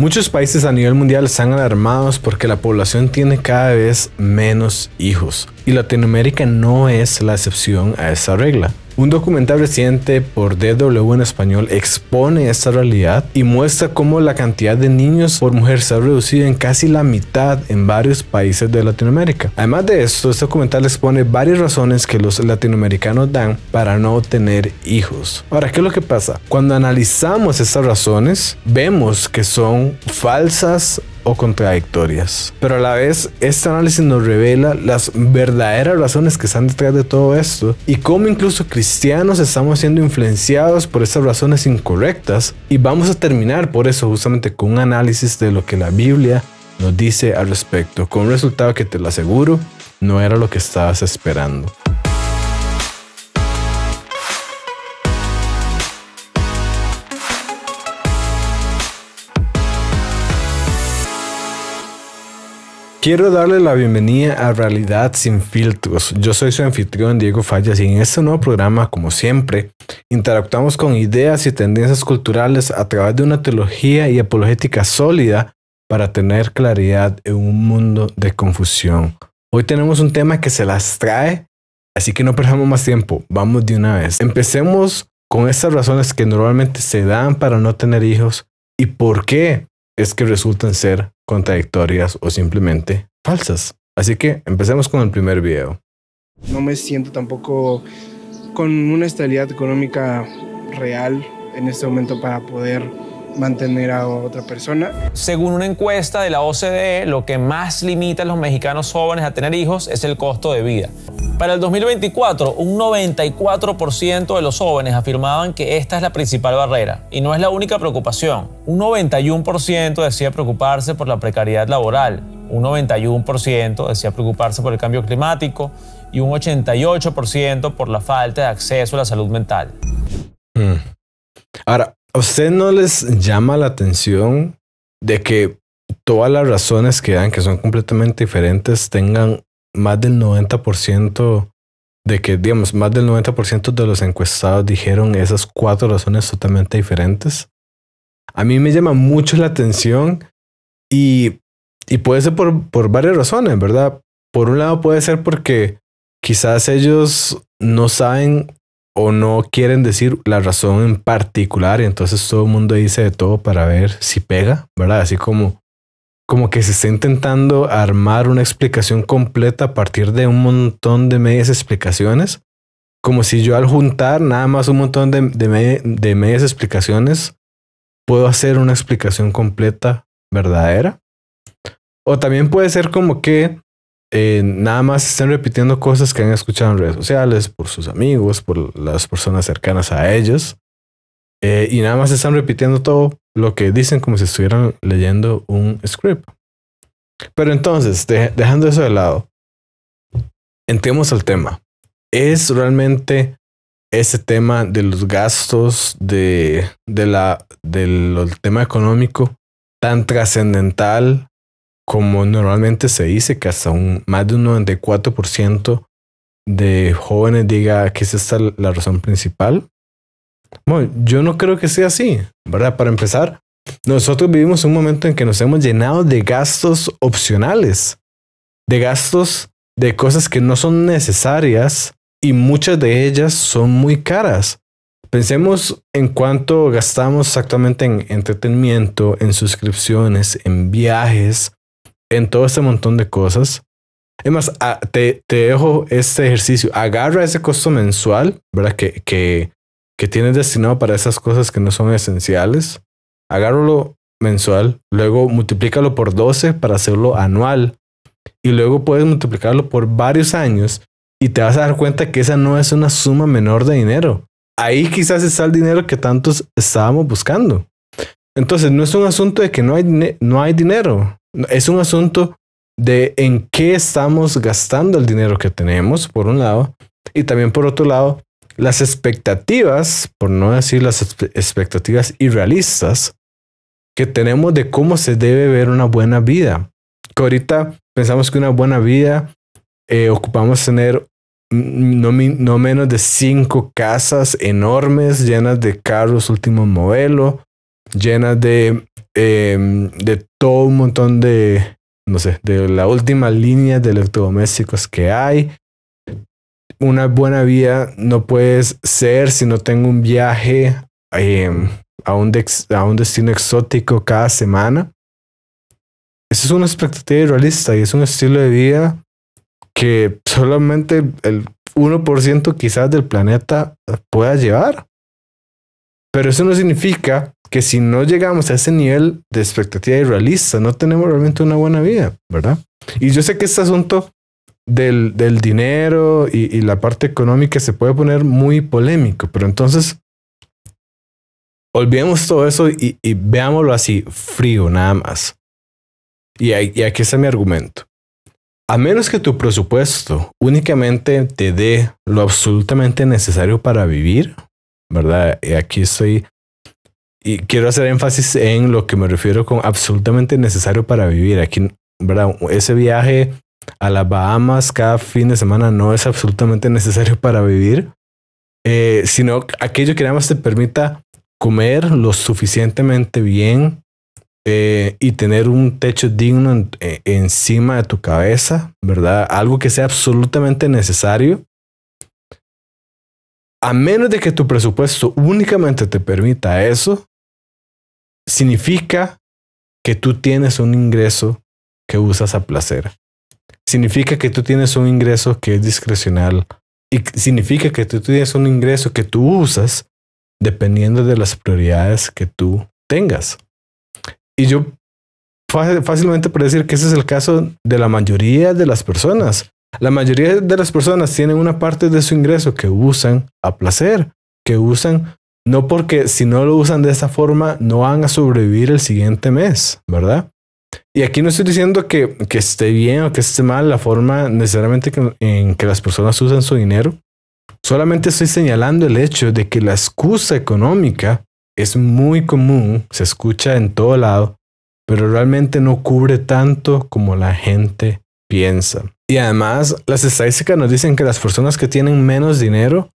Muchos países a nivel mundial están alarmados porque la población tiene cada vez menos hijos y Latinoamérica no es la excepción a esa regla. Un documental reciente por DW en español expone esta realidad y muestra cómo la cantidad de niños por mujer se ha reducido en casi la mitad en varios países de Latinoamérica. Además de esto, este documental expone varias razones que los latinoamericanos dan para no tener hijos. Ahora, ¿qué es lo que pasa? Cuando analizamos estas razones, vemos que son falsas o contradictorias, pero a la vez este análisis nos revela las verdaderas razones que están detrás de todo esto y cómo incluso cristianos estamos siendo influenciados por estas razones incorrectas, y vamos a terminar por eso justamente con un análisis de lo que la Biblia nos dice al respecto, con un resultado que te lo aseguro no era lo que estabas esperando. Quiero darle la bienvenida a Realidad Sin Filtros. Yo soy su anfitrión Diego Fallas y en este nuevo programa, como siempre, interactuamos con ideas y tendencias culturales a través de una teología y apologética sólida para tener claridad en un mundo de confusión. Hoy tenemos un tema que se las trae, así que no perdamos más tiempo, vamos de una vez. Empecemos con estas razones que normalmente se dan para no tener hijos y por qué es que resultan ser contradictorias o simplemente falsas. Así que empecemos con el primer video. No me siento tampoco con una estabilidad económica real en este momento para poder mantener a otra persona. Según una encuesta de la OCDE, lo que más limita a los mexicanos jóvenes a tener hijos es el costo de vida. Para el 2024, un 94% de los jóvenes afirmaban que esta es la principal barrera y no es la única preocupación. Un 91% decía preocuparse por la precariedad laboral, un 91% decía preocuparse por el cambio climático y un 88% por la falta de acceso a la salud mental. Ahora, ¿a usted no les llama la atención de que todas las razones que dan, que son completamente diferentes, tengan más del 90% de que, digamos, más del 90% de los encuestados dijeron esas 4 razones totalmente diferentes? A mí me llama mucho la atención y puede ser por varias razones, ¿verdad? Por un lado puede ser porque quizás ellos no saben o no quieren decir la razón en particular y entonces todo el mundo dice de todo para ver si pega, ¿verdad? Así como que se está intentando armar una explicación completa a partir de un montón de medias explicaciones, como si yo al juntar nada más un montón de medias explicaciones puedo hacer una explicación completa verdadera. O también puede ser como que nada más están repitiendo cosas que han escuchado en redes sociales, por sus amigos, por las personas cercanas a ellos, y nada más están repitiendo todo lo que dicen como si estuvieran leyendo un script. Pero entonces, dejando eso de lado, entremos al tema. ¿Es realmente ese tema de los gastos del tema económico tan trascendental como normalmente se dice, que hasta más de un 94% de jóvenes diga que es esta la razón principal? Bueno, yo no creo que sea así, ¿verdad? Para empezar, nosotros vivimos un momento en que nos hemos llenado de gastos opcionales, de gastos de cosas que no son necesarias y muchas de ellas son muy caras. Pensemos en cuánto gastamos actualmente en entretenimiento, en suscripciones, en viajes, en todo este montón de cosas. Es más, te dejo este ejercicio. Agarra ese costo mensual, ¿verdad? Que tienes destinado para esas cosas que no son esenciales. Agárralo mensual, luego multiplícalo por 12 para hacerlo anual y luego puedes multiplicarlo por varios años y te vas a dar cuenta que esa no es una suma menor de dinero. Ahí quizás está el dinero que tantos estábamos buscando. Entonces no es un asunto de que no hay dinero, es un asunto de en qué estamos gastando el dinero que tenemos, por un lado, y también por otro lado, las expectativas, por no decir las expectativas irrealistas que tenemos de cómo se debe ver una buena vida. Que ahorita pensamos que una buena vida ocupamos tener no menos de 5 casas enormes llenas de carros último modelo, llenas de de todo un montón de, no sé, de la última línea de electrodomésticos que hay. Una buena vida no puede ser si no tengo un viaje a un destino exótico cada semana. Esa es una expectativa irrealista y es un estilo de vida que solamente el 1% quizás del planeta pueda llevar. Pero eso no significa que si no llegamos a ese nivel de expectativa irrealista, no tenemos realmente una buena vida, ¿verdad? Y yo sé que este asunto del dinero y la parte económica se puede poner muy polémico, pero entonces olvidemos todo eso y veámoslo así, frío, nada más. Y aquí está mi argumento. A menos que tu presupuesto únicamente te dé lo absolutamente necesario para vivir, ¿verdad? Y aquí estoy y quiero hacer énfasis en lo que me refiero con absolutamente necesario para vivir. Aquí, ¿verdad? Ese viaje a las Bahamas cada fin de semana no es absolutamente necesario para vivir, sino aquello que nada más te permita comer lo suficientemente bien y tener un techo digno encima de tu cabeza, ¿verdad? Algo que sea absolutamente necesario. A menos de que tu presupuesto únicamente te permita eso, significa que tú tienes un ingreso que usas a placer. Significa que tú tienes un ingreso que es discrecional. Y significa que tú tienes un ingreso que tú usas dependiendo de las prioridades que tú tengas. Y yo fácilmente puedo decir que ese es el caso de la mayoría de las personas. La mayoría de las personas tienen una parte de su ingreso que usan a placer, que usan no porque si no lo usan de esta forma no van a sobrevivir el siguiente mes, ¿verdad? Y aquí no estoy diciendo que esté bien o que esté mal la forma necesariamente en que las personas usan su dinero. Solamente estoy señalando el hecho de que la excusa económica es muy común, se escucha en todo lado, pero realmente no cubre tanto como la gente piensa. Y además, las estadísticas nos dicen que las personas que tienen menos dinero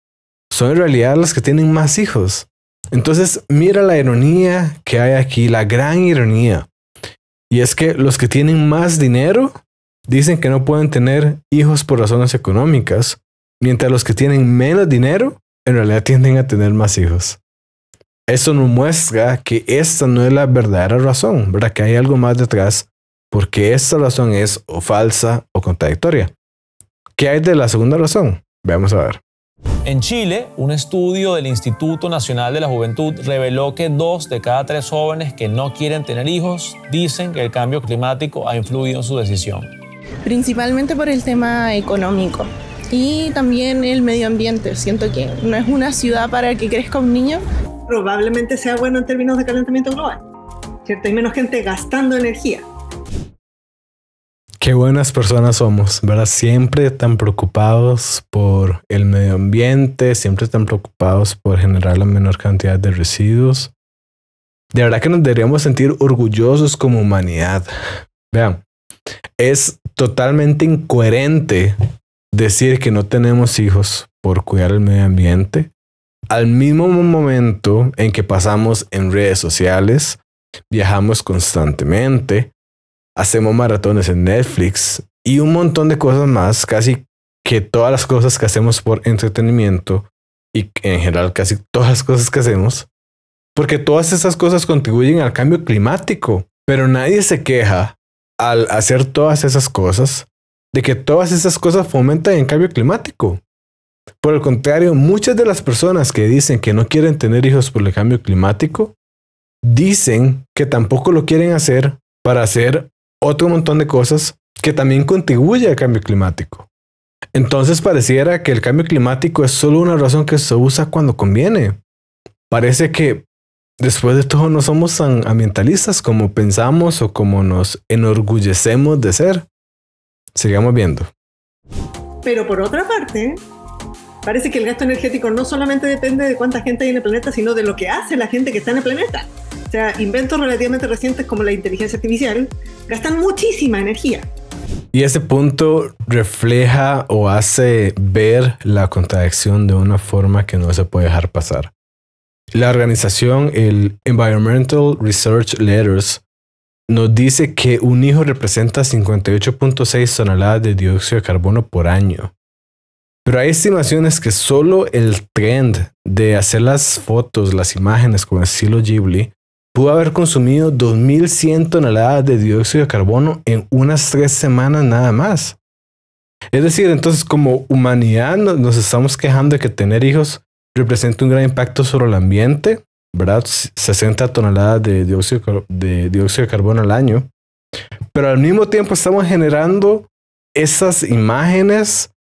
son en realidad las que tienen más hijos. Entonces, mira la ironía que hay aquí, la gran ironía. Y es que los que tienen más dinero dicen que no pueden tener hijos por razones económicas, mientras los que tienen menos dinero en realidad tienden a tener más hijos. Eso nos muestra que esta no es la verdadera razón, ¿verdad? Que hay algo más detrás, porque esta razón es o falsa o contradictoria. ¿Qué hay de la segunda razón? Veamos a ver. En Chile, un estudio del Instituto Nacional de la Juventud reveló que 2 de cada 3 jóvenes que no quieren tener hijos dicen que el cambio climático ha influido en su decisión. Principalmente por el tema económico y también el medio ambiente. Siento que no es una ciudad para que crezca un niño. Probablemente sea bueno en términos de calentamiento global, ¿cierto? Hay menos gente gastando energía. Qué buenas personas somos, ¿verdad? Siempre tan preocupados por el medio ambiente, siempre tan preocupados por generar la menor cantidad de residuos. De verdad que nos deberíamos sentir orgullosos como humanidad. Vean, es totalmente incoherente decir que no tenemos hijos por cuidar el medio ambiente al mismo momento en que pasamos en redes sociales, viajamos constantemente, hacemos maratones en Netflix y un montón de cosas más, casi que todas las cosas que hacemos por entretenimiento y en general casi todas las cosas que hacemos, porque todas esas cosas contribuyen al cambio climático, pero nadie se queja al hacer todas esas cosas de que todas esas cosas fomentan el cambio climático. Por el contrario, muchas de las personas que dicen que no quieren tener hijos por el cambio climático dicen que tampoco lo quieren hacer para hacer otro montón de cosas que también contribuye al cambio climático. Entonces pareciera que el cambio climático es solo una razón que se usa cuando conviene. Parece que después de todo no somos tan ambientalistas como pensamos o como nos enorgullecemos de ser. Sigamos viendo. Pero por otra parte, parece que el gasto energético no solamente depende de cuánta gente hay en el planeta, sino de lo que hace la gente que está en el planeta. O sea, inventos relativamente recientes como la inteligencia artificial gastan muchísima energía. Y ese punto refleja o hace ver la contradicción de una forma que no se puede dejar pasar. la organización, el Environmental Research Letters, nos dice que un hijo representa 58.6 toneladas de dióxido de carbono por año. Pero hay estimaciones que solo el trend de hacer las fotos, las imágenes con estilo Ghibli, pudo haber consumido 2.100 toneladas de dióxido de carbono en unas 3 semanas nada más. Es decir, entonces como humanidad nos estamos quejando de que tener hijos representa un gran impacto sobre el ambiente, ¿verdad? 60 toneladas de dióxido de carbono al año. Pero al mismo tiempo estamos generando esas imágenes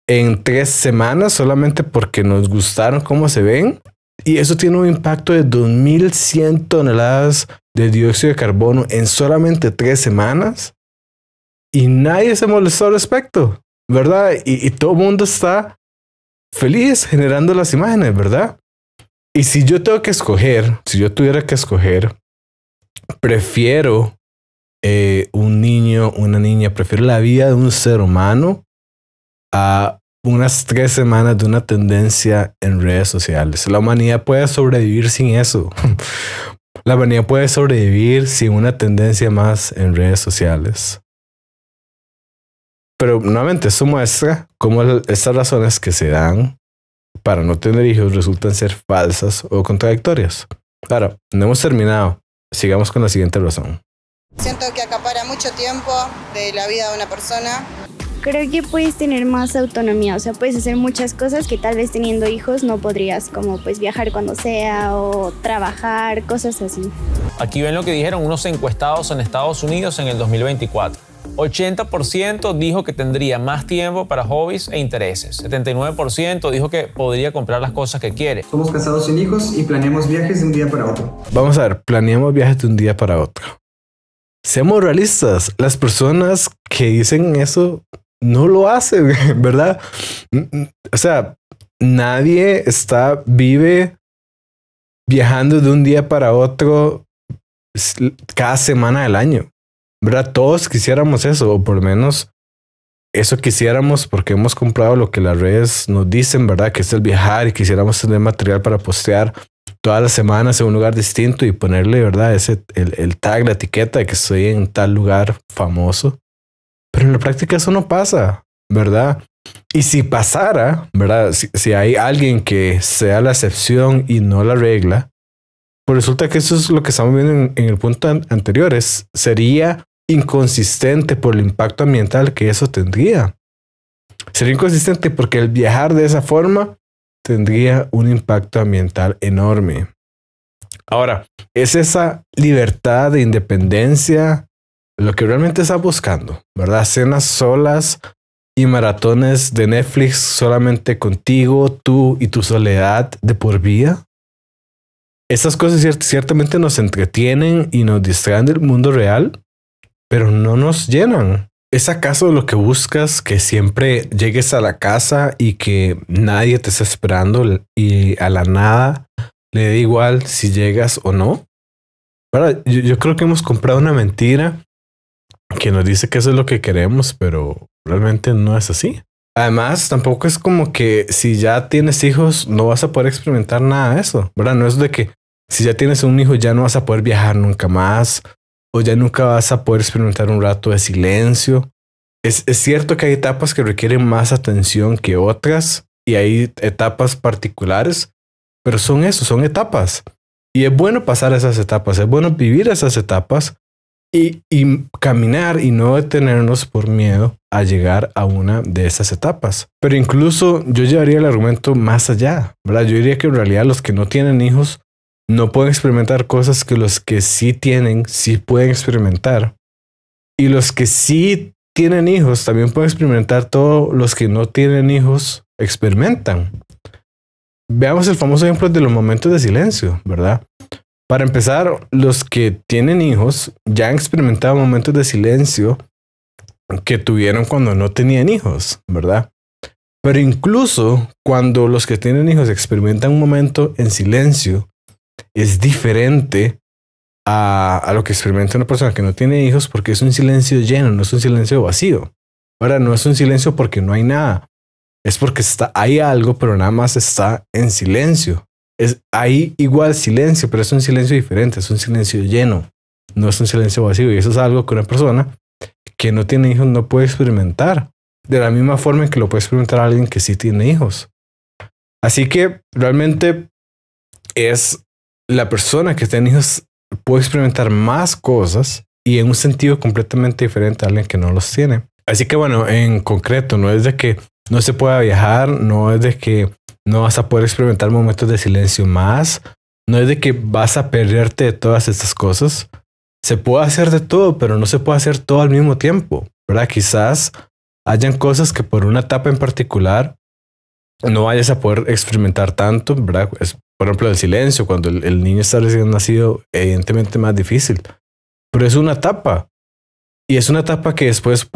en 3 semanas solamente porque nos gustaron cómo se ven. Y eso tiene un impacto de 2.100 toneladas de dióxido de carbono en solamente 3 semanas. Y nadie se molestó al respecto, ¿verdad? Y todo el mundo está feliz generando las imágenes, ¿verdad? Y si yo tengo que escoger, si yo tuviera que escoger, prefiero un niño, una niña, prefiero la vida de un ser humano a unas 3 semanas de una tendencia en redes sociales. La humanidad puede sobrevivir sin eso. La humanidad puede sobrevivir sin una tendencia más en redes sociales. Pero nuevamente eso muestra cómo estas razones que se dan para no tener hijos resultan ser falsas o contradictorias. Ahora, no hemos terminado. Sigamos con la siguiente razón. Siento que acapara mucho tiempo de la vida de una persona. Creo que puedes tener más autonomía, o sea, puedes hacer muchas cosas que tal vez teniendo hijos no podrías, como pues viajar cuando sea o trabajar, cosas así. Aquí ven lo que dijeron unos encuestados en Estados Unidos en el 2024. 80% dijo que tendría más tiempo para hobbies e intereses. 79% dijo que podría comprar las cosas que quiere. Somos casados sin hijos y planeamos viajes de un día para otro. Vamos a ver, planeamos viajes de un día para otro. Seamos realistas. Las personas que dicen eso no lo hacen, ¿verdad? O sea, nadie vive viajando de un día para otro cada semana del año, ¿verdad? Todos quisiéramos eso, o por lo menos eso quisiéramos porque hemos comprado lo que las redes nos dicen, ¿verdad? Que es el viajar y quisiéramos tener material para postear todas las semanas en un lugar distinto y ponerle, ¿verdad? El tag, la etiqueta de que estoy en tal lugar famoso. Pero en la práctica eso no pasa, ¿verdad? Y si pasara, ¿verdad? Si hay alguien que sea la excepción y no la regla, pues resulta que eso es lo que estamos viendo en el punto anterior. Sería inconsistente por el impacto ambiental que eso tendría. Sería inconsistente porque el viajar de esa forma tendría un impacto ambiental enorme. Ahora, ¿es esa libertad de independencia lo que realmente estás buscando? ¿Verdad? Cenas solas y maratones de Netflix solamente contigo, tú y tu soledad de por vida. Estas cosas ciertamente nos entretienen y nos distraen del mundo real, pero no nos llenan. ¿Es acaso lo que buscas que siempre llegues a la casa y que nadie te esté esperando y a la nada le da igual si llegas o no? ¿Verdad? Yo creo que hemos comprado una mentira que nos dice que eso es lo que queremos, pero realmente no es así. Además, tampoco es como que si ya tienes hijos no vas a poder experimentar nada de eso, ¿verdad? No es de que si ya tienes un hijo ya no vas a poder viajar nunca más o ya nunca vas a poder experimentar un rato de silencio. Es cierto que hay etapas que requieren más atención que otras y hay etapas particulares, pero son etapas. Y es bueno pasar esas etapas, es bueno vivir esas etapas y caminar y no detenernos por miedo a llegar a una de esas etapas. Pero incluso yo llevaría el argumento más allá, ¿verdad? Yo diría que en realidad los que no tienen hijos no pueden experimentar cosas que los que sí tienen, sí pueden experimentar. Y los que sí tienen hijos también pueden experimentar todo los que no tienen hijos experimentan. Veamos el famoso ejemplo de los momentos de silencio, ¿verdad? Para empezar, los que tienen hijos ya han experimentado momentos de silencio que tuvieron cuando no tenían hijos, ¿verdad? Pero incluso cuando los que tienen hijos experimentan un momento en silencio, es diferente a lo que experimenta una persona que no tiene hijos porque es un silencio lleno, no es un silencio vacío. Ahora, no es un silencio porque no hay nada. Es porque hay algo, pero nada más está en silencio. hay igual silencio, pero es un silencio diferente, es un silencio lleno, no es un silencio vacío. Y eso es algo que una persona que no tiene hijos no puede experimentar de la misma forma en que lo puede experimentar alguien que sí tiene hijos. Así que realmente es la persona que tiene hijos puede experimentar más cosas y en un sentido completamente diferente a alguien que no los tiene. Así que bueno, en concreto, no es de que no se pueda viajar, no es de que no vas a poder experimentar momentos de silencio más, no es de que vas a perderte de todas estas cosas. Se puede hacer de todo, pero no se puede hacer todo al mismo tiempo, ¿verdad? Quizás hayan cosas que por una etapa en particular no vayas a poder experimentar tanto, ¿verdad? Por ejemplo, el silencio, cuando el niño está recién nacido, evidentemente más difícil. Pero es una etapa. Y es una etapa que después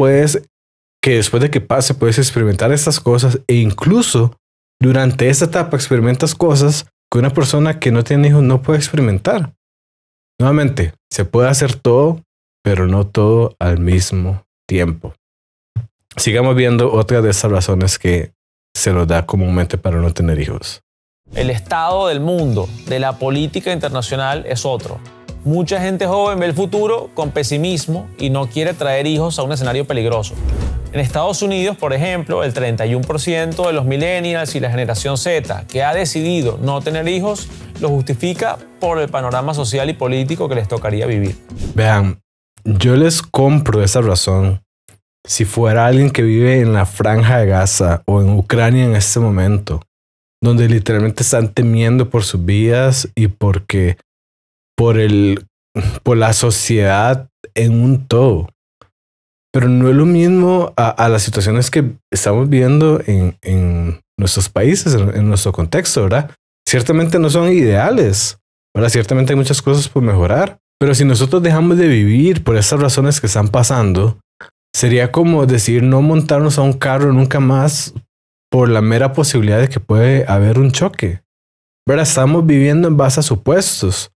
de que pase, puedes experimentar estas cosas. E incluso durante esta etapa experimentas cosas que una persona que no tiene hijos no puede experimentar. Nuevamente, se puede hacer todo, pero no todo al mismo tiempo. Sigamos viendo otra de estas razones que se nos da comúnmente para no tener hijos. El estado del mundo, de la política internacional es otro. Mucha gente joven ve el futuro con pesimismo y no quiere traer hijos a un escenario peligroso. En Estados Unidos, por ejemplo, el 31% de los millennials y la generación Z que ha decidido no tener hijos lo justifica por el panorama social y político que les tocaría vivir. Vean, yo les compro esa razón si fuera alguien que vive en la Franja de Gaza o en Ucrania en este momento, donde literalmente están temiendo por sus vidas y por la sociedad en un todo. Pero no es lo mismo a las situaciones que estamos viviendo en nuestros países, en nuestro contexto, ¿verdad? Ciertamente no son ideales, ¿verdad? Ciertamente hay muchas cosas por mejorar, pero si nosotros dejamos de vivir por esas razones que están pasando, sería como decir no montarnos a un carro nunca más por la mera posibilidad de que puede haber un choque, ¿verdad? Estamos viviendo en base a supuestos.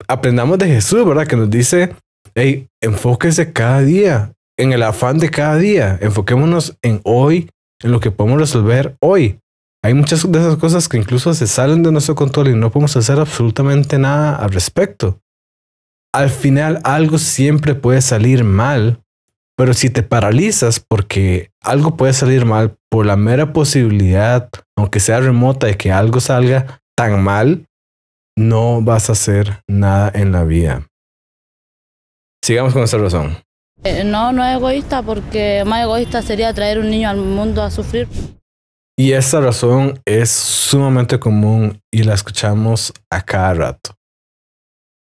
Aprendamos de Jesús, ¿verdad? Que nos dice, hey, enfóquese cada día, en el afán de cada día. Enfoquémonos en hoy, en lo que podemos resolver hoy. Hay muchas de esas cosas que incluso se salen de nuestro control y no podemos hacer absolutamente nada al respecto. Al final, algo siempre puede salir mal, pero si te paralizas porque algo puede salir mal por la mera posibilidad, aunque sea remota, de que algo salga tan mal, no vas a hacer nada en la vida. Sigamos con esta razón. No es egoísta, porque más egoísta sería traer un niño al mundo a sufrir. Y esta razón es sumamente común y la escuchamos a cada rato.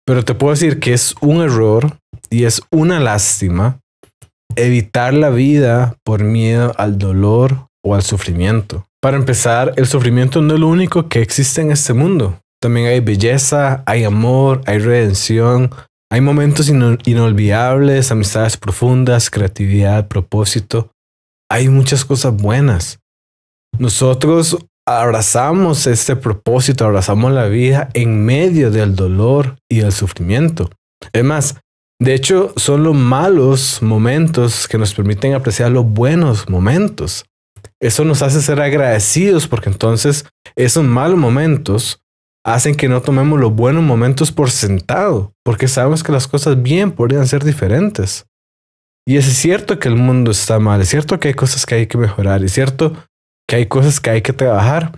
Pero te puedo decir que es un error y es una lástima evitar la vida por miedo al dolor o al sufrimiento. Para empezar, el sufrimiento no es lo único que existe en este mundo. También hay belleza, hay amor, hay redención, hay momentos inolvidables, amistades profundas, creatividad, propósito. Hay muchas cosas buenas. Nosotros abrazamos este propósito, abrazamos la vida en medio del dolor y del sufrimiento. Es más, de hecho, son los malos momentos que nos permiten apreciar los buenos momentos. Eso nos hace ser agradecidos porque entonces esos malos momentos hacen que no tomemos los buenos momentos por sentado, porque sabemos que las cosas bien podrían ser diferentes. Y es cierto que el mundo está mal, es cierto que hay cosas que hay que mejorar, es cierto que hay cosas que hay que trabajar.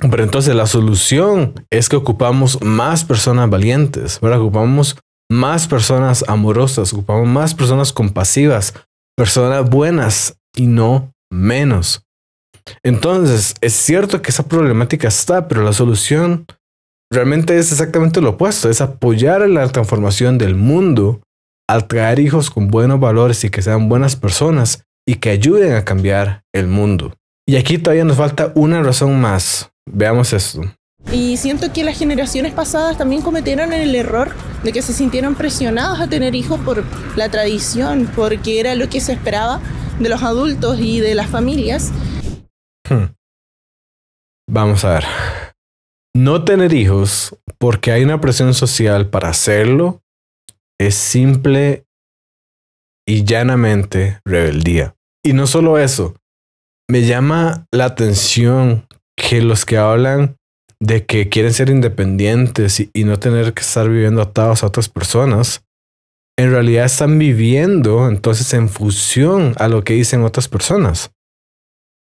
Pero entonces la solución es que ocupamos más personas valientes, ¿verdad? Ocupamos más personas amorosas, ocupamos más personas compasivas, personas buenas y no menos. Entonces, es cierto que esa problemática está, pero la solución realmente es exactamente lo opuesto, es apoyar en la transformación del mundo al traer hijos con buenos valores y que sean buenas personas y que ayuden a cambiar el mundo. Y aquí todavía nos falta una razón más. Veamos esto. Y siento que las generaciones pasadas también cometieron el error de que se sintieron presionados a tener hijos por la tradición, porque era lo que se esperaba de los adultos y de las familias. Vamos a ver. No tener hijos porque hay una presión social para hacerlo es simple y llanamente rebeldía. Y no solo eso, me llama la atención que los que hablan de que quieren ser independientes y no tener que estar viviendo atados a otras personas, en realidad están viviendo entonces en función a lo que dicen otras personas.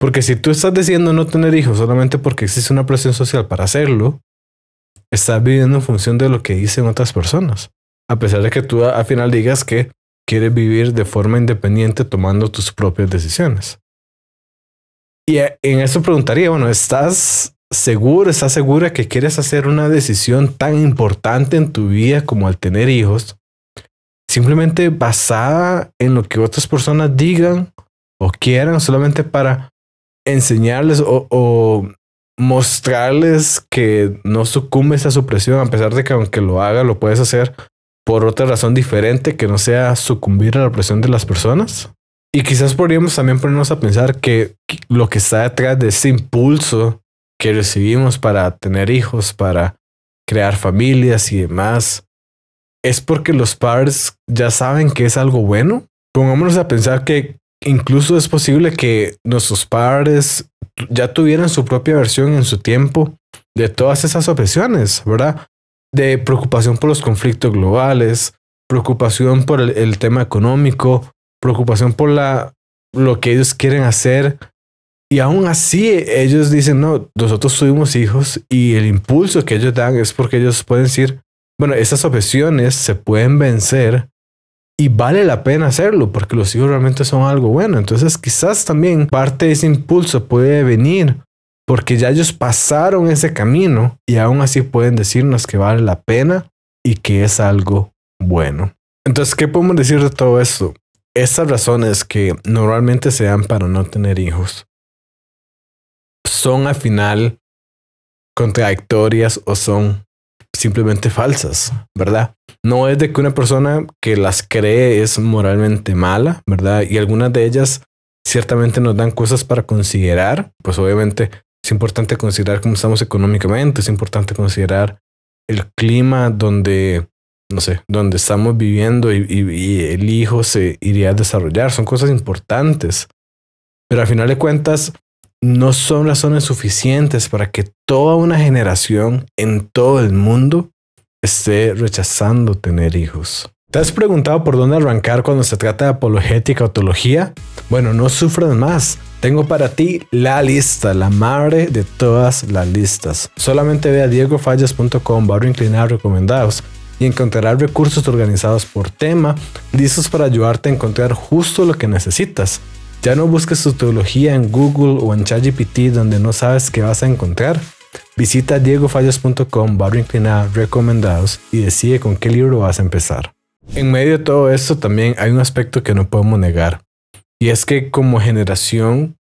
Porque si tú estás decidiendo no tener hijos solamente porque existe una presión social para hacerlo, estás viviendo en función de lo que dicen otras personas. A pesar de que tú al final digas que quieres vivir de forma independiente tomando tus propias decisiones. Y en eso preguntaría, bueno, ¿estás seguro, estás segura que quieres hacer una decisión tan importante en tu vida como al tener hijos, simplemente basada en lo que otras personas digan o quieran, solamente para enseñarles o mostrarles que no sucumbes a su presión, a pesar de que aunque lo haga, lo puedes hacer por otra razón diferente que no sea sucumbir a la presión de las personas? Y quizás podríamos también ponernos a pensar que lo que está detrás de ese impulso que recibimos para tener hijos, para crear familias y demás, es porque los padres ya saben que es algo bueno. Pongámonos a pensar que incluso es posible que nuestros padres ya tuvieran su propia versión en su tiempo de todas esas objeciones, ¿verdad? De preocupación por los conflictos globales, preocupación por el tema económico, preocupación por lo que ellos quieren hacer. Y aún así ellos dicen, no, nosotros tuvimos hijos, y el impulso que ellos dan es porque ellos pueden decir, bueno, esas objeciones se pueden vencer y vale la pena hacerlo porque los hijos realmente son algo bueno. Entonces quizás también parte de ese impulso puede venir porque ya ellos pasaron ese camino y aún así pueden decirnos que vale la pena y que es algo bueno. Entonces, ¿qué podemos decir de todo esto? Estas razones que normalmente se dan para no tener hijos son al final contradictorias o son simplemente falsas, ¿verdad? No es de que una persona que las cree es moralmente mala, ¿verdad? Y algunas de ellas ciertamente nos dan cosas para considerar. Pues obviamente es importante considerar cómo estamos económicamente, es importante considerar el clima donde, no sé, donde estamos viviendo y el hijo se iría a desarrollar. Son cosas importantes. Pero al final de cuentas, no son razones suficientes para que toda una generación en todo el mundo esté rechazando tener hijos. ¿Te has preguntado por dónde arrancar cuando se trata de apologética o teología? Bueno, no sufras más. Tengo para ti la lista, la madre de todas las listas. Solamente ve a diegofallas.com/recomendados y encontrarás recursos organizados por tema, listos para ayudarte a encontrar justo lo que necesitas. Ya no busques tu teología en Google o en ChatGPT donde no sabes qué vas a encontrar. Visita diegofallas.com/recomendados y decide con qué libro vas a empezar. En medio de todo esto también hay un aspecto que no podemos negar. Y es que como generación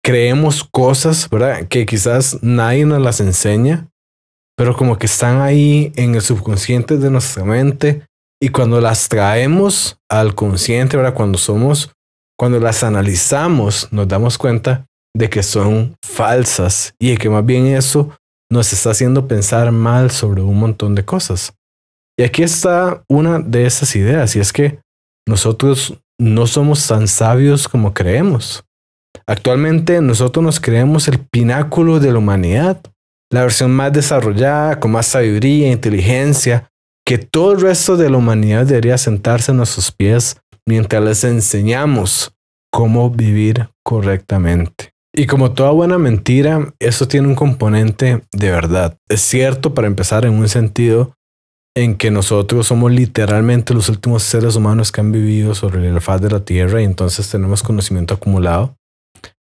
creemos cosas, ¿verdad? Que quizás nadie nos las enseña, pero como que están ahí en el subconsciente de nuestra mente. Y cuando las traemos al consciente, ¿verdad? Cuando las analizamos, nos damos cuenta de que son falsas y de que más bien eso nos está haciendo pensar mal sobre un montón de cosas. Y aquí está una de esas ideas, y es que nosotros no somos tan sabios como creemos. Actualmente nosotros nos creemos el pináculo de la humanidad, la versión más desarrollada, con más sabiduría e inteligencia, que todo el resto de la humanidad debería sentarse en nuestros pies mientras les enseñamos cómo vivir correctamente. Y como toda buena mentira, eso tiene un componente de verdad. Es cierto, para empezar, en un sentido en que nosotros somos literalmente los últimos seres humanos que han vivido sobre la faz de la Tierra y entonces tenemos conocimiento acumulado.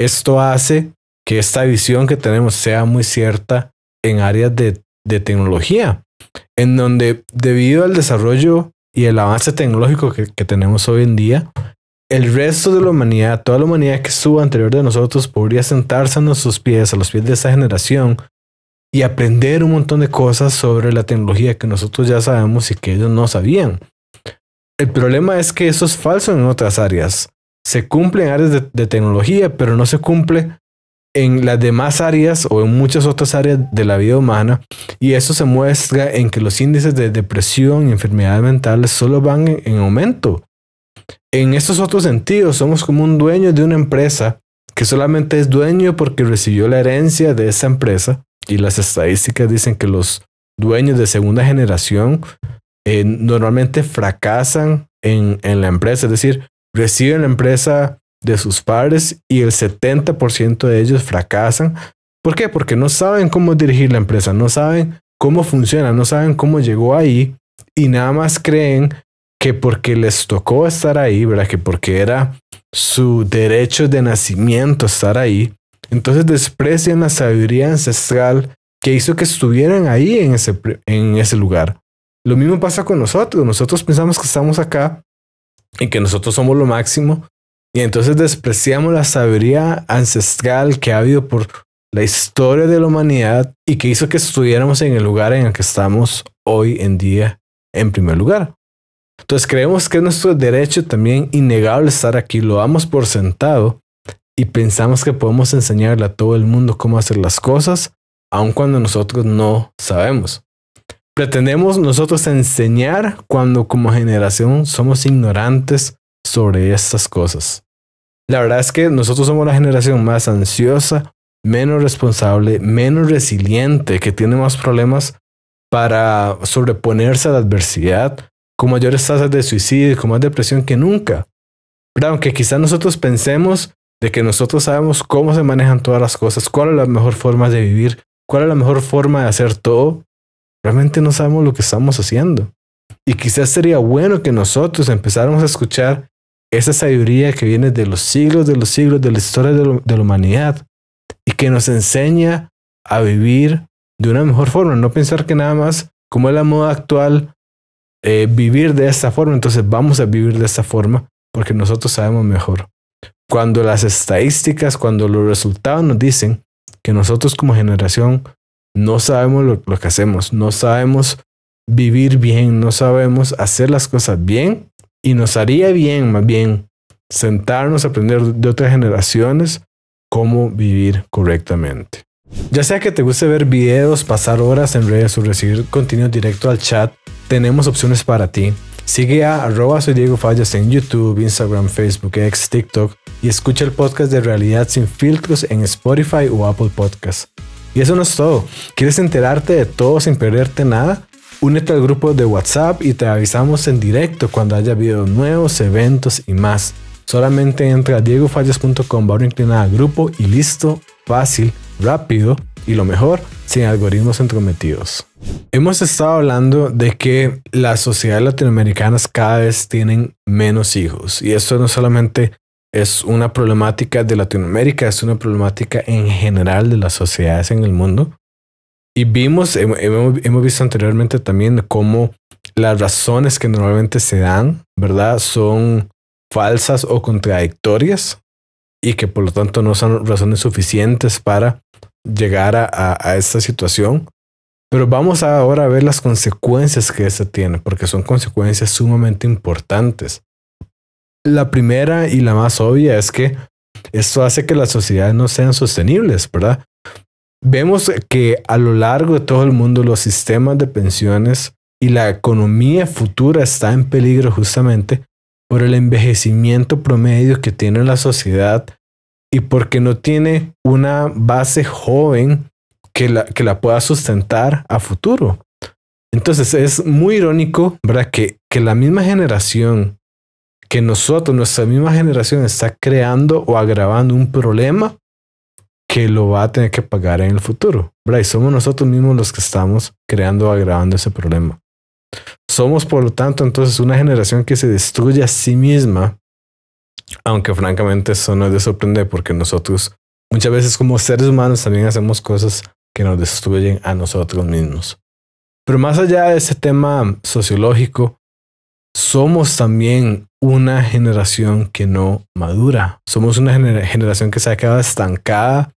Esto hace que esta visión que tenemos sea muy cierta en áreas de tecnología, en donde debido al desarrollo y el avance tecnológico que tenemos hoy en día, el resto de la humanidad, toda la humanidad que estuvo anterior de nosotros, podría sentarse a nuestros pies, a los pies de esta generación, y aprender un montón de cosas sobre la tecnología que nosotros ya sabemos y que ellos no sabían. El problema es que eso es falso en otras áreas. Se cumple en áreas de tecnología, pero no se cumple en las demás áreas o en muchas otras áreas de la vida humana, y eso se muestra en que los índices de depresión y enfermedades mentales solo van en aumento. En estos otros sentidos, somos como un dueño de una empresa que solamente es dueño porque recibió la herencia de esa empresa, y las estadísticas dicen que los dueños de segunda generación normalmente fracasan en la empresa, es decir, reciben la empresa de sus padres y el 70% de ellos fracasan. ¿Por qué? Porque no saben cómo dirigir la empresa, no saben cómo funciona, no saben cómo llegó ahí y nada más creen que porque les tocó estar ahí, ¿verdad? Que porque era su derecho de nacimiento estar ahí, entonces desprecian la sabiduría ancestral que hizo que estuvieran ahí en ese lugar. Lo mismo pasa con nosotros. Nosotros pensamos que estamos acá y que nosotros somos lo máximo y entonces despreciamos la sabiduría ancestral que ha habido por la historia de la humanidad y que hizo que estuviéramos en el lugar en el que estamos hoy en día en primer lugar. Entonces creemos que es nuestro derecho también innegable estar aquí, lo damos por sentado y pensamos que podemos enseñarle a todo el mundo cómo hacer las cosas, aun cuando nosotros no sabemos. Pretendemos nosotros enseñar cuando como generación somos ignorantes sobre estas cosas. La verdad es que nosotros somos la generación más ansiosa, menos responsable, menos resiliente, que tiene más problemas para sobreponerse a la adversidad, con mayores tasas de suicidio y con más depresión que nunca. Pero aunque quizás nosotros pensemos de que nosotros sabemos cómo se manejan todas las cosas, cuál es la mejor forma de vivir, cuál es la mejor forma de hacer todo, realmente no sabemos lo que estamos haciendo. Y quizás sería bueno que nosotros empezáramos a escuchar esa sabiduría que viene de los siglos de la historia de la humanidad y que nos enseña a vivir de una mejor forma. No pensar que nada más, como es la moda actual, vivir de esta forma, entonces vamos a vivir de esta forma porque nosotros sabemos mejor. Cuando las estadísticas, cuando los resultados nos dicen que nosotros como generación no sabemos lo que hacemos, no sabemos vivir bien, no sabemos hacer las cosas bien y nos haría bien más bien sentarnos a aprender de otras generaciones cómo vivir correctamente. Ya sea que te guste ver videos, pasar horas en redes o recibir contenido directo al chat, tenemos opciones para ti. Sigue a @soy Diego Fallas en YouTube, Instagram, Facebook, X, TikTok y escucha el podcast de Realidad Sin Filtros en Spotify o Apple Podcasts. Y eso no es todo. ¿Quieres enterarte de todo sin perderte nada? Únete al grupo de WhatsApp y te avisamos en directo cuando haya videos nuevos, eventos y más. Solamente entra a diegofallas.com, /inclinada grupo y listo, fácil, rápido y lo mejor, sin algoritmos entrometidos. Hemos estado hablando de que las sociedades latinoamericanas cada vez tienen menos hijos y esto no solamente es una problemática de Latinoamérica, es una problemática en general de las sociedades en el mundo. Y hemos visto anteriormente también cómo las razones que normalmente se dan, ¿verdad?, son falsas o contradictorias y que por lo tanto no son razones suficientes para llegar a esta situación. Pero vamos ahora a ver las consecuencias que esto tiene, porque son consecuencias sumamente importantes. La primera y la más obvia es que esto hace que las sociedades no sean sostenibles, ¿verdad? Vemos que a lo largo de todo el mundo los sistemas de pensiones y la economía futura está en peligro justamente por el envejecimiento promedio que tiene la sociedad y porque no tiene una base joven que la pueda sustentar a futuro. Entonces es muy irónico, ¿verdad?, que la misma generación que nuestra misma generación está creando o agravando un problema que lo va a tener que pagar en el futuro, ¿verdad? Y somos nosotros mismos los que estamos creando o agravando ese problema. Somos, por lo tanto, entonces una generación que se destruye a sí misma, aunque francamente eso no es de sorprender porque nosotros muchas veces como seres humanos también hacemos cosas que nos destruyen a nosotros mismos. Pero más allá de ese tema sociológico, somos también una generación que no madura. Somos una generación que se ha quedado estancada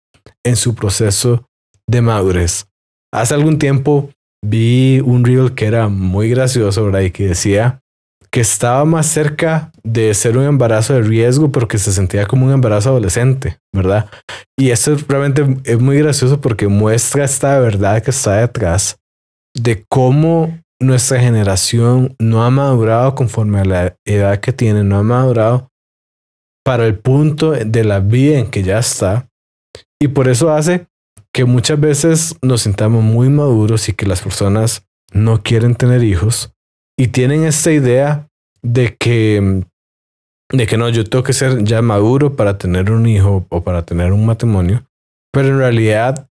en su proceso de madurez. Hace algún tiempo vi un reel que era muy gracioso, ¿verdad?, y que decía que estaba más cerca de ser un embarazo de riesgo, pero que se sentía como un embarazo adolescente, ¿verdad? Y esto realmente es muy gracioso porque muestra esta verdad que está detrás de cómo nuestra generación no ha madurado conforme a la edad que tiene, no ha madurado para el punto de la vida en que ya está. Y por eso hace que muchas veces nos sintamos muy maduros y que las personas no quieren tener hijos y tienen esta idea de que no, yo tengo que ser ya maduro para tener un hijo o para tener un matrimonio, pero en realidad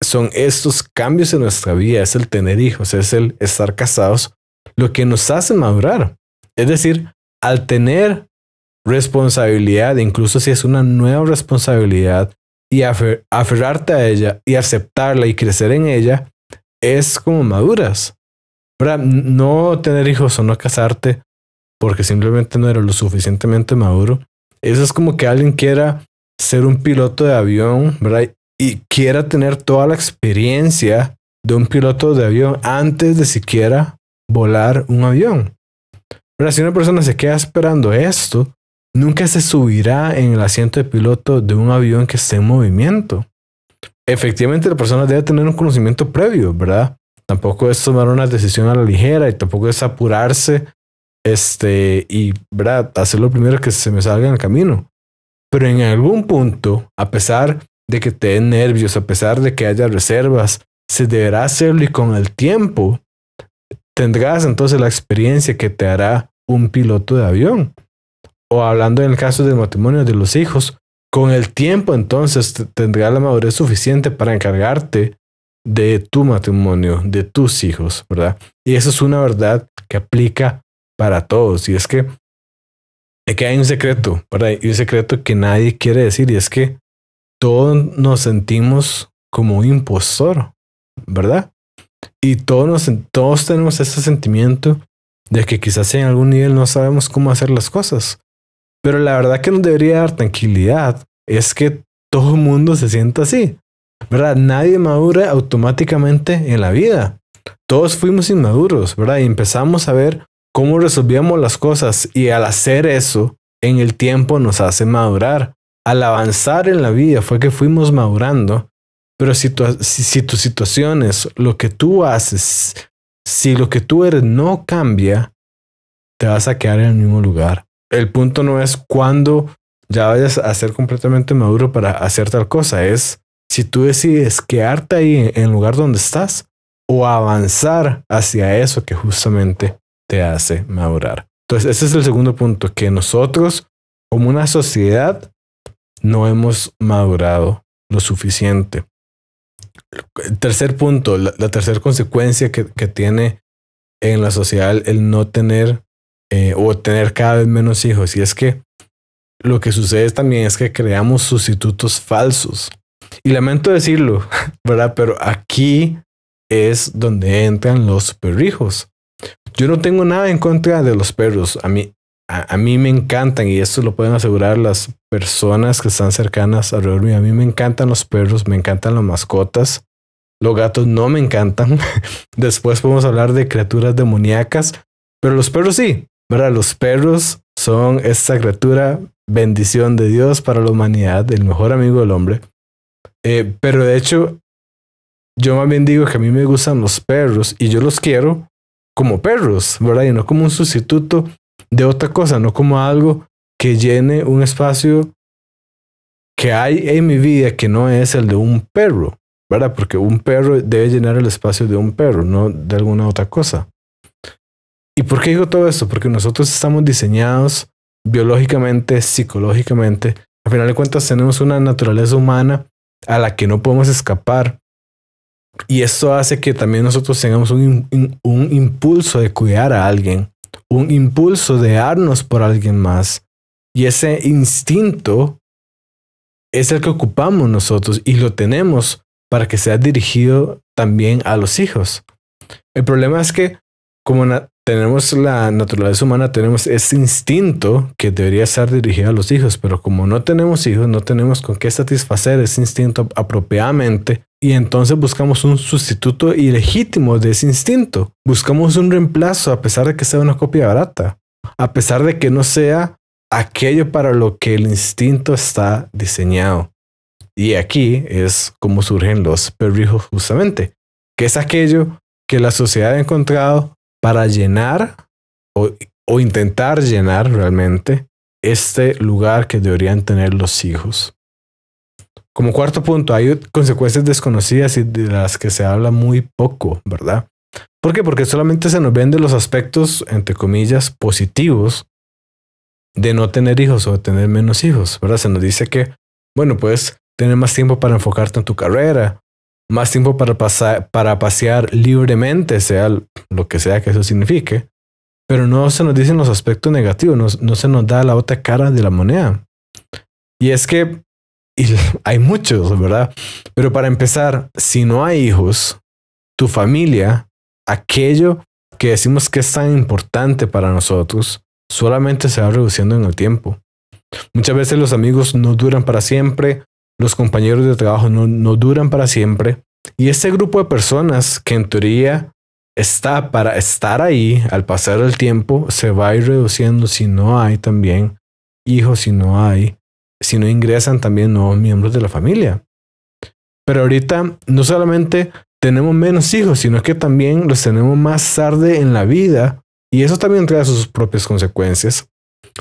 son estos cambios en nuestra vida, es el tener hijos, es el estar casados, lo que nos hace madurar. Es decir, al tener responsabilidad, incluso si es una nueva responsabilidad, y aferrarte a ella y aceptarla y crecer en ella, es como maduras. ¿Verdad? No tener hijos o no casarte porque simplemente no eres lo suficientemente maduro. Eso es como que alguien quiera ser un piloto de avión, ¿verdad? Y quiera tener toda la experiencia de un piloto de avión antes de siquiera volar un avión. ¿Verdad? Si una persona se queda esperando esto, nunca se subirá en el asiento de piloto de un avión que esté en movimiento. Efectivamente, la persona debe tener un conocimiento previo, ¿verdad? Tampoco es tomar una decisión a la ligera y tampoco es apurarse y, ¿verdad?, hacer lo primero que se me salga en el camino. Pero en algún punto, a pesar de que te den nervios, a pesar de que haya reservas, se deberá hacerlo y con el tiempo tendrás entonces la experiencia que te hará un piloto de avión. O hablando en el caso del matrimonio de los hijos, con el tiempo entonces tendrás la madurez suficiente para encargarte de tu matrimonio, de tus hijos, ¿verdad? Y eso es una verdad que aplica para todos. Y es que hay un secreto, ¿verdad? Y un secreto que nadie quiere decir, y es que todos nos sentimos como un impostor, ¿verdad? Y todos tenemos ese sentimiento de que quizás en algún nivel no sabemos cómo hacer las cosas. Pero la verdad que nos debería dar tranquilidad es que todo el mundo se sienta así, ¿verdad? Nadie madura automáticamente en la vida. Todos fuimos inmaduros, ¿verdad? Y empezamos a ver cómo resolvíamos las cosas y al hacer eso, en el tiempo nos hace madurar. Al avanzar en la vida fue que fuimos madurando. Pero si tus situaciones, lo que tú haces, si lo que tú eres no cambia, te vas a quedar en el mismo lugar. El punto no es cuando ya vayas a ser completamente maduro para hacer tal cosa. Es si tú decides quedarte ahí en el lugar donde estás o avanzar hacia eso que justamente te hace madurar. Entonces, ese es el segundo punto, que nosotros como una sociedad no hemos madurado lo suficiente. El tercer punto, la tercera consecuencia que tiene en la sociedad el no tener o tener cada vez menos hijos. Y es que lo que sucede también es que creamos sustitutos falsos. Y lamento decirlo, ¿verdad? Pero aquí es donde entran los perrijos. Yo no tengo nada en contra de los perros. A mí me encantan, y esto lo pueden asegurar las personas que están cercanas alrededor mío. A mí me encantan los perros, me encantan las mascotas. Los gatos no me encantan. Después podemos hablar de criaturas demoníacas, pero los perros sí, ¿verdad? Los perros son esta criatura, bendición de Dios para la humanidad, el mejor amigo del hombre. Pero de hecho, yo más bien digo que a mí me gustan los perros y yo los quiero como perros, ¿verdad? Y no como un sustituto de otra cosa, no como algo que llene un espacio que hay en mi vida que no es el de un perro, ¿verdad? Porque un perro debe llenar el espacio de un perro, no de alguna otra cosa. ¿Y por qué digo todo esto? Porque nosotros estamos diseñados biológicamente, psicológicamente. Al final de cuentas tenemos una naturaleza humana a la que no podemos escapar. Y esto hace que también nosotros tengamos un impulso de cuidar a alguien, un impulso de darnos por alguien más. Y ese instinto es el que ocupamos nosotros y lo tenemos para que sea dirigido también a los hijos. El problema es que como tenemos la naturaleza humana, tenemos ese instinto que debería ser dirigido a los hijos, pero como no tenemos hijos, no tenemos con qué satisfacer ese instinto apropiadamente, y entonces buscamos un sustituto ilegítimo de ese instinto. Buscamos un reemplazo a pesar de que sea una copia barata, a pesar de que no sea aquello para lo que el instinto está diseñado. Y aquí es como surgen los perrijos justamente, que es aquello que la sociedad ha encontrado para llenar o intentar llenar realmente este lugar que deberían tener los hijos. Como cuarto punto, hay consecuencias desconocidas y de las que se habla muy poco, ¿verdad? ¿Por qué? Porque solamente se nos venden los aspectos, entre comillas, positivos de no tener hijos o de tener menos hijos, ¿verdad? Se nos dice que, bueno, puedes tener más tiempo para enfocarte en tu carrera, más tiempo para pasear libremente, sea lo que sea que eso signifique, pero no se nos dicen los aspectos negativos, no se nos da la otra cara de la moneda. Y es que hay muchos, ¿verdad? Pero para empezar, si no hay hijos, tu familia, aquello que decimos que es tan importante para nosotros, solamente se va reduciendo en el tiempo. Muchas veces los amigos no duran para siempre, los compañeros de trabajo no duran para siempre, y ese grupo de personas que en teoría está para estar ahí al pasar el tiempo, se va a ir reduciendo si no hay también hijos, si no ingresan también nuevos miembros de la familia. Pero ahorita no solamente tenemos menos hijos, sino que también los tenemos más tarde en la vida, y eso también trae sus propias consecuencias.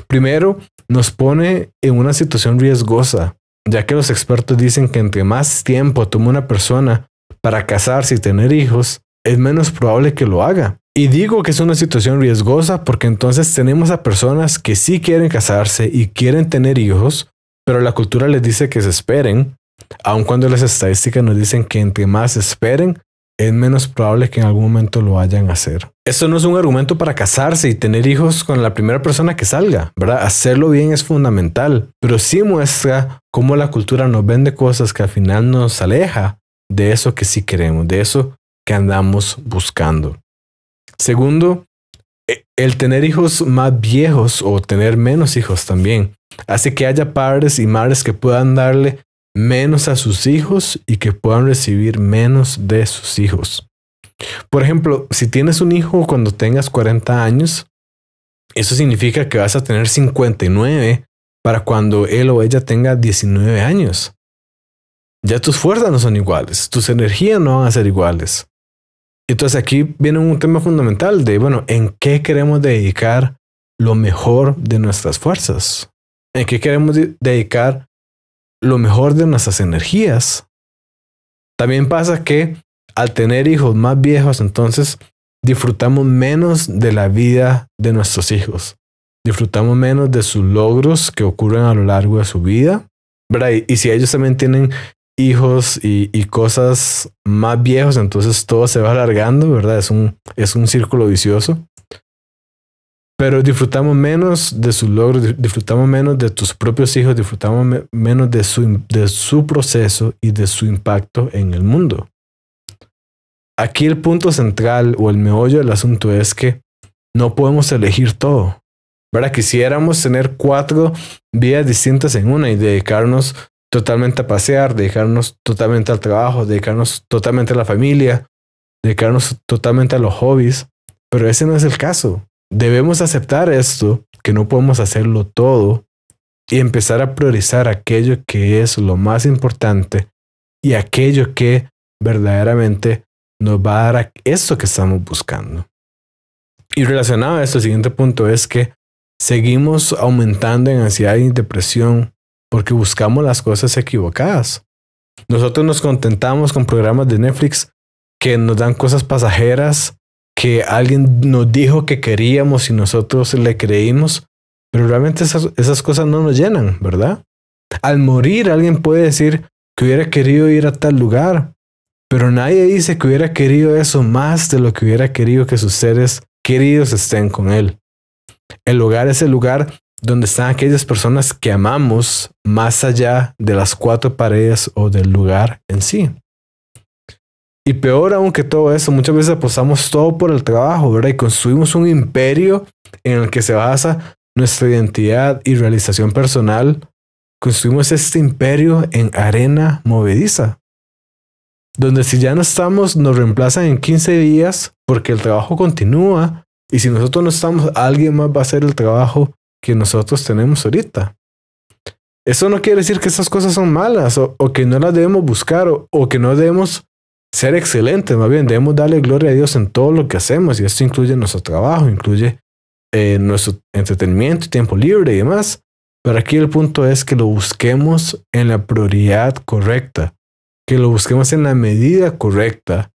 Primero, nos pone en una situación riesgosa, ya que los expertos dicen que entre más tiempo toma una persona para casarse y tener hijos, es menos probable que lo haga. Y digo que es una situación riesgosa porque entonces tenemos a personas que sí quieren casarse y quieren tener hijos, pero la cultura les dice que se esperen, aun cuando las estadísticas nos dicen que entre más esperen, es menos probable que en algún momento lo vayan a hacer. Esto no es un argumento para casarse y tener hijos con la primera persona que salga, ¿verdad? Hacerlo bien es fundamental, pero sí muestra cómo la cultura nos vende cosas que al final nos aleja de eso que sí queremos, de eso que andamos buscando. Segundo, el tener hijos más viejos o tener menos hijos también hace que haya padres y madres que puedan darle menos a sus hijos y que puedan recibir menos de sus hijos. Por ejemplo, si tienes un hijo cuando tengas 40 años, eso significa que vas a tener 59 para cuando él o ella tenga 19 años. Ya tus fuerzas no son iguales, tus energías no van a ser iguales. Entonces aquí viene un tema fundamental de, bueno, ¿en qué queremos dedicar lo mejor de nuestras fuerzas? ¿En qué queremos dedicar lo mejor de nuestras energías? También pasa que al tener hijos más viejos, entonces disfrutamos menos de la vida de nuestros hijos. Disfrutamos menos de sus logros que ocurren a lo largo de su vida, ¿verdad? Y si ellos también tienen hijos y cosas más viejos, entonces todo se va alargando, ¿verdad? Es un círculo vicioso. Pero disfrutamos menos de sus logros, disfrutamos menos de tus propios hijos, disfrutamos menos de su proceso y de su impacto en el mundo. Aquí el punto central o el meollo del asunto es que no podemos elegir todo, ¿verdad? Quisiéramos tener 4 vidas distintas en una y dedicarnos totalmente a pasear, dedicarnos totalmente al trabajo, dedicarnos totalmente a la familia, dedicarnos totalmente a los hobbies, pero ese no es el caso. Debemos aceptar esto, que no podemos hacerlo todo, y empezar a priorizar aquello que es lo más importante y aquello que verdaderamente nos va a dar esto que estamos buscando. Y relacionado a esto, el siguiente punto es que seguimos aumentando en ansiedad y depresión porque buscamos las cosas equivocadas. Nosotros nos contentamos con programas de Netflix que nos dan cosas pasajeras, que alguien nos dijo que queríamos y nosotros le creímos, pero realmente esas cosas no nos llenan, ¿verdad? Al morir alguien puede decir que hubiera querido ir a tal lugar, pero nadie dice que hubiera querido eso más de lo que hubiera querido que sus seres queridos estén con él. El hogar es el lugar donde están aquellas personas que amamos más allá de las 4 paredes o del lugar en sí. Y peor aún que todo eso, muchas veces apostamos todo por el trabajo, ¿verdad? Y construimos un imperio en el que se basa nuestra identidad y realización personal. Construimos este imperio en arena movediza, donde si ya no estamos, nos reemplazan en 15 días porque el trabajo continúa, y si nosotros no estamos, alguien más va a hacer el trabajo que nosotros tenemos ahorita. Eso no quiere decir que esas cosas son malas o que no las debemos buscar o que no debemos ser excelentes. Más bien debemos darle gloria a Dios en todo lo que hacemos, y esto incluye nuestro trabajo, incluye nuestro entretenimiento, tiempo libre y demás. Pero aquí el punto es que lo busquemos en la prioridad correcta, que lo busquemos en la medida correcta,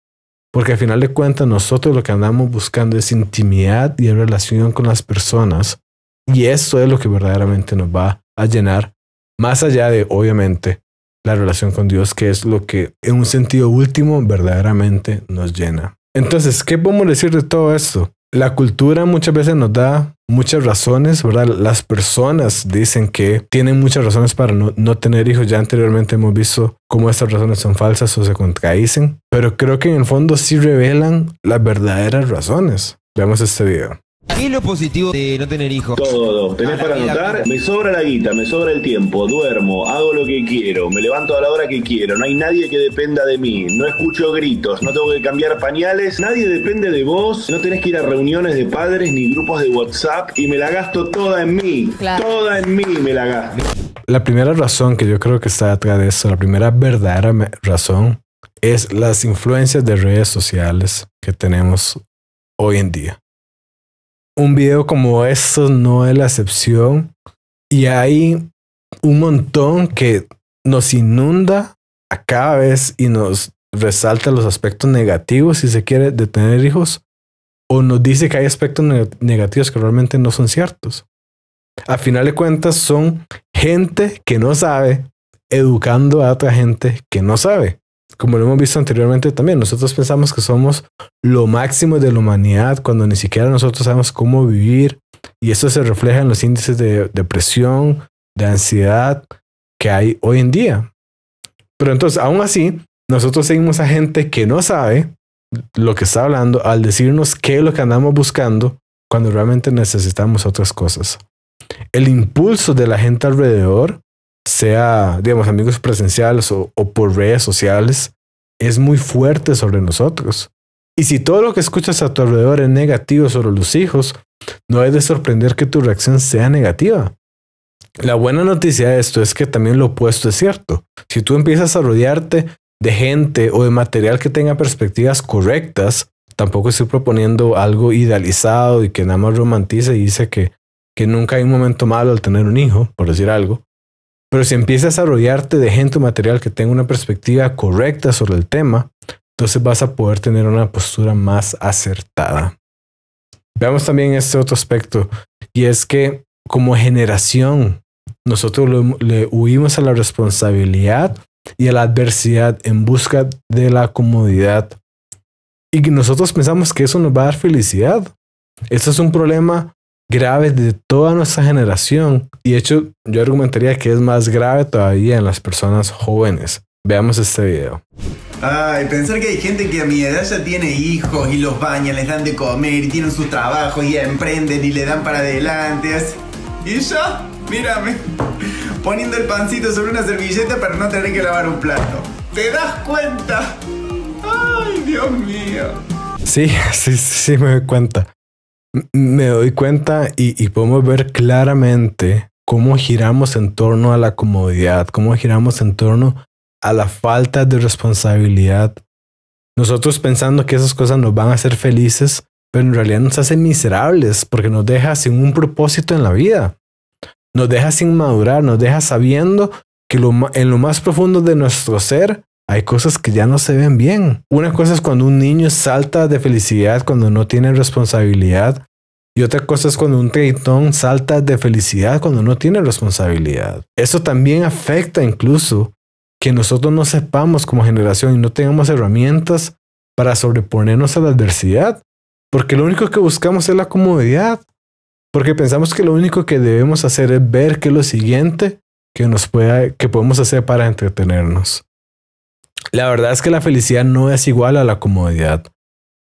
porque al final de cuentas nosotros lo que andamos buscando es intimidad y relación con las personas, y eso es lo que verdaderamente nos va a llenar, más allá de, obviamente, la relación con Dios, que es lo que en un sentido último verdaderamente nos llena. Entonces, ¿qué podemos decir de todo esto? La cultura muchas veces nos da muchas razones, ¿verdad? Las personas dicen que tienen muchas razones para no tener hijos. Ya anteriormente hemos visto cómo estas razones son falsas o se contradicen, pero creo que en el fondo sí revelan las verdaderas razones. Veamos este video. ¿Qué es lo positivo de no tener hijos? Todo. ¿Tenés para anotar? Me sobra la guita, me sobra el tiempo, duermo, hago lo que quiero, me levanto a la hora que quiero, no hay nadie que dependa de mí, no escucho gritos, no tengo que cambiar pañales, nadie depende de vos, no tenés que ir a reuniones de padres ni grupos de WhatsApp y me la gasto toda en mí, toda en mí me la gasto. La primera razón que yo creo que está detrás de esto, la primera verdadera razón, es las influencias de redes sociales que tenemos hoy en día. Un video como esto no es la excepción y hay un montón que nos inunda a cada vez y nos resalta los aspectos negativos, si se quiere, de tener hijos, o nos dice que hay aspectos negativos que realmente no son ciertos. A final de cuentas son gente que no sabe educando a otra gente que no sabe. Como lo hemos visto anteriormente también, nosotros pensamos que somos lo máximo de la humanidad cuando ni siquiera nosotros sabemos cómo vivir, y eso se refleja en los índices de depresión, de ansiedad que hay hoy en día. Pero entonces, aún así, nosotros seguimos a gente que no sabe lo que está hablando al decirnos qué es lo que andamos buscando cuando realmente necesitamos otras cosas. El impulso de la gente alrededor, sea, digamos, amigos presenciales o por redes sociales, es muy fuerte sobre nosotros. Y si todo lo que escuchas a tu alrededor es negativo sobre los hijos, no es de sorprender que tu reacción sea negativa. La buena noticia de esto es que también lo opuesto es cierto. Si tú empiezas a rodearte de gente o de material que tenga perspectivas correctas, tampoco estoy proponiendo algo idealizado y que nada más romantiza y dice que nunca hay un momento malo al tener un hijo, por decir algo. Pero si empiezas a rodearte de gente o material que tenga una perspectiva correcta sobre el tema, entonces vas a poder tener una postura más acertada. Veamos también este otro aspecto, y es que como generación nosotros le huimos a la responsabilidad y a la adversidad en busca de la comodidad. Y nosotros pensamos que eso nos va a dar felicidad. Esto es un problema grave de toda nuestra generación, y de hecho yo argumentaría que es más grave todavía en las personas jóvenes. Veamos este video. Ay, pensar que hay gente que a mi edad ya tiene hijos y los bañan, les dan de comer y tienen sus trabajos y emprenden y le dan para adelante. Y yo, mírame, poniendo el pancito sobre una servilleta para no tener que lavar un plato. ¿Te das cuenta? Ay, Dios mío. Sí, me doy cuenta. Me doy cuenta y podemos ver claramente cómo giramos en torno a la comodidad, cómo giramos en torno a la falta de responsabilidad. Nosotros pensando que esas cosas nos van a hacer felices, pero en realidad nos hacen miserables porque nos deja sin un propósito en la vida. Nos deja sin madurar, nos deja sabiendo que en lo más profundo de nuestro ser hay cosas que ya no se ven bien. Una cosa es cuando un niño salta de felicidad cuando no tiene responsabilidad, y otra cosa es cuando un treintón salta de felicidad cuando no tiene responsabilidad. Eso también afecta incluso que nosotros no sepamos como generación y no tengamos herramientas para sobreponernos a la adversidad, porque lo único que buscamos es la comodidad, porque pensamos que lo único que debemos hacer es ver qué es lo siguiente que podemos hacer para entretenernos. La verdad es que la felicidad no es igual a la comodidad.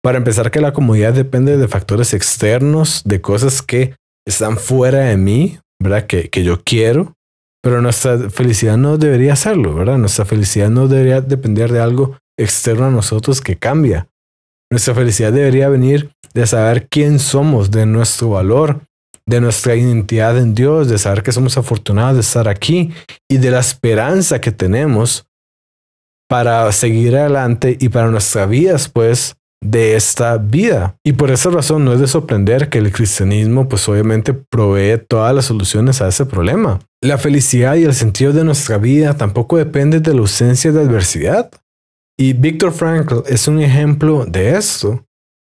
Para empezar, que la comodidad depende de factores externos, de cosas que están fuera de mí, ¿verdad? Que yo quiero, pero nuestra felicidad no debería serlo, ¿verdad? Nuestra felicidad no debería depender de algo externo a nosotros que cambia. Nuestra felicidad debería venir de saber quién somos, de nuestro valor, de nuestra identidad en Dios, de saber que somos afortunados de estar aquí y de la esperanza que tenemos para seguir adelante y para nuestra vida después de esta vida. Y por esa razón no es de sorprender que el cristianismo pues obviamente provee todas las soluciones a ese problema. La felicidad y el sentido de nuestra vida tampoco depende de la ausencia de adversidad. Y Viktor Frankl es un ejemplo de esto.